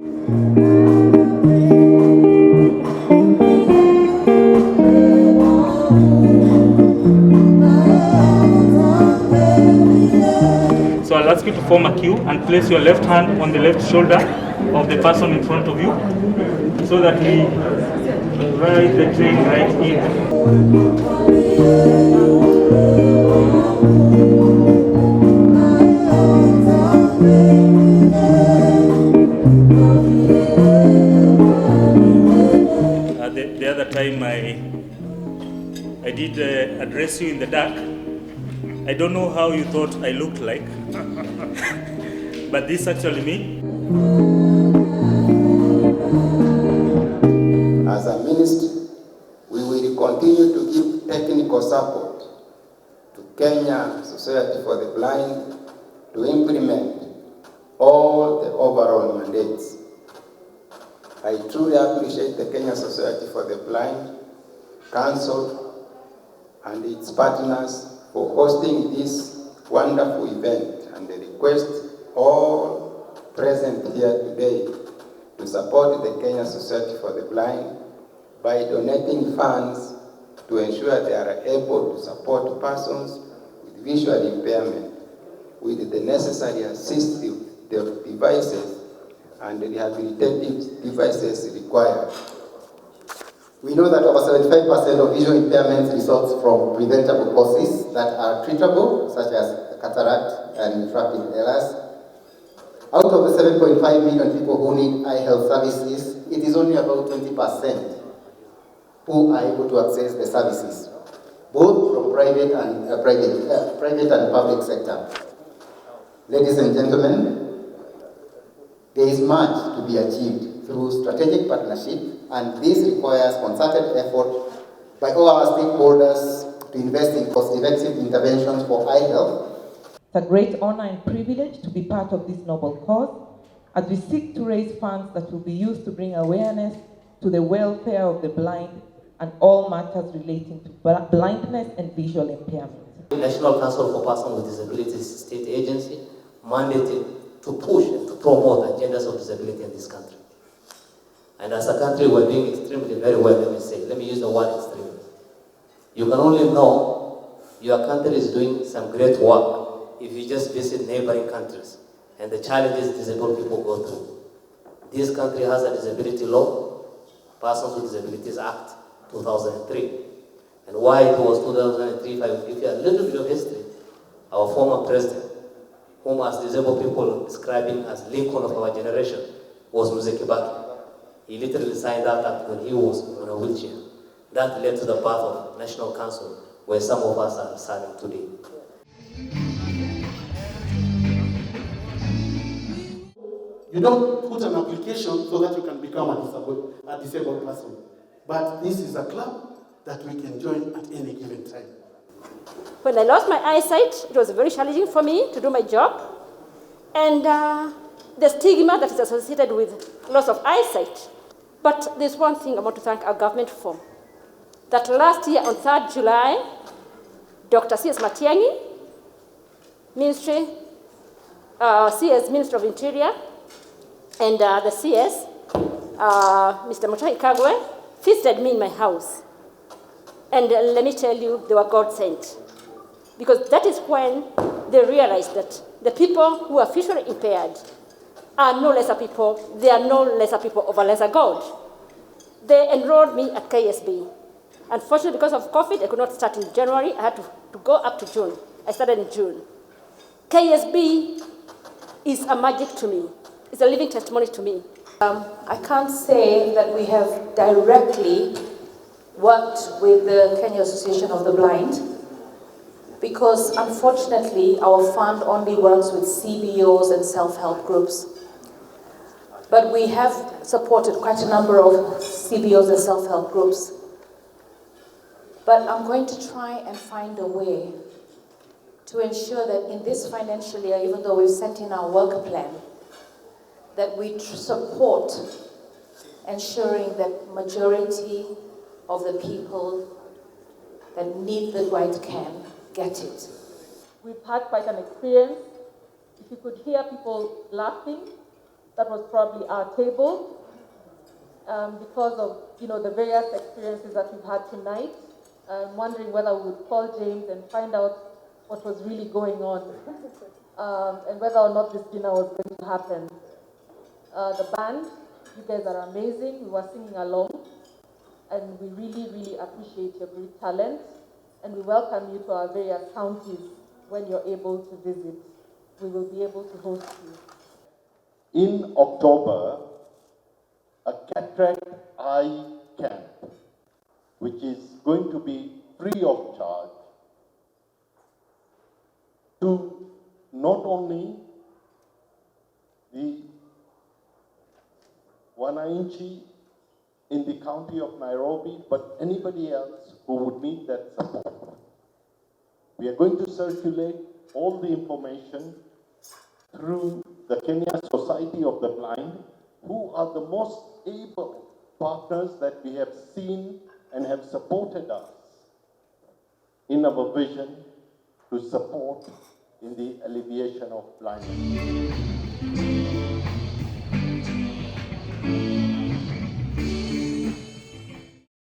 So I'll ask you to form a queue and place your left hand on the left shoulder of the person in front of you so that we ride the train right in. The other time I did address you in the dark. I don't know how you thought I looked like, but this is actually me. As a ministry, we will continue to give technical support to Kenya Society for the Blind to implement all the overall mandates. I truly appreciate the Kenya Society for the Blind Council and its partners for hosting this wonderful event, and I request all present here today to support the Kenya Society for the Blind by donating funds to ensure they are able to support persons with visual impairment with the necessary assistive devices and rehabilitative devices required. We know that over 75% of visual impairments results from preventable causes that are treatable, such as cataract and refractive errors. Out of the 7.5 million people who need eye health services, it is only about 20% who are able to access the services, both from private and public sector. Ladies and gentlemen, there is much to be achieved through strategic partnership, and this requires concerted effort by all our stakeholders to invest in cost-effective interventions for eye health. It's a great honor and privilege to be part of this noble cause as we seek to raise funds that will be used to bring awareness to the welfare of the blind and all matters relating to blindness and visual impairment. The National Council for Persons with Disabilities State Agency mandated to push and to promote agendas of disability in this country. And as a country, we're doing extremely very well, let me use the word extremely. You can only know your country is doing some great work if you just visit neighboring countries and the challenges disabled people go through. This country has a disability law, Persons with Disabilities Act 2003. And why it was 2003, if I will give you a little bit of history, our former president, whom as disabled people describing as Lincoln of our generation, was Mzee Kibaki. He literally signed that act when he was on a wheelchair. That led to the path of National Council, where some of us are serving today. You don't put an application so that you can become a disabled person. But this is a club that we can join at any given time. When I lost my eyesight, it was very challenging for me to do my job. And the stigma that is associated with loss of eyesight. But there's one thing I want to thank our government for. That last year on 3rd July, Dr. C.S. Matiang'i, CS Minister of Interior, and the CS, Mr. Mutahi Kagwe, visited me in my house. And let me tell you, they were God sent. Because that is when they realized that the people who are visually impaired are no lesser people. They are no lesser people of a lesser God. They enrolled me at KSB. Unfortunately, because of COVID, I could not start in January. I had to go up to June. I started in June. KSB is a magic to me. It's a living testimony to me. I can't say that we have directly worked with the Kenya Association of the Blind because, unfortunately, our fund only works with CBOs and self-help groups. But we have supported quite a number of CBOs and self-help groups. But I'm going to try and find a way to ensure that in this financial year, even though we've sent in our work plan, that we support ensuring that majority of the people that need the right can get it. We've had quite an experience. If you could hear people laughing, that was probably our table. Because of the various experiences that we've had tonight, I'm wondering whether we would call James and find out what was really going on, and whether or not this dinner was going to happen. The band, you guys are amazing. We were singing along, and we really, really appreciate your great talent, and we welcome you to our various counties when you're able to visit. We will be able to host you. In October, a cataract eye camp, which is going to be free of charge to not only the wananchi in the county of Nairobi, but anybody else who would need that support. We are going to circulate all the information through the Kenya Society of the Blind, who are the most able partners that we have seen and have supported us in our vision to support in the alleviation of blindness.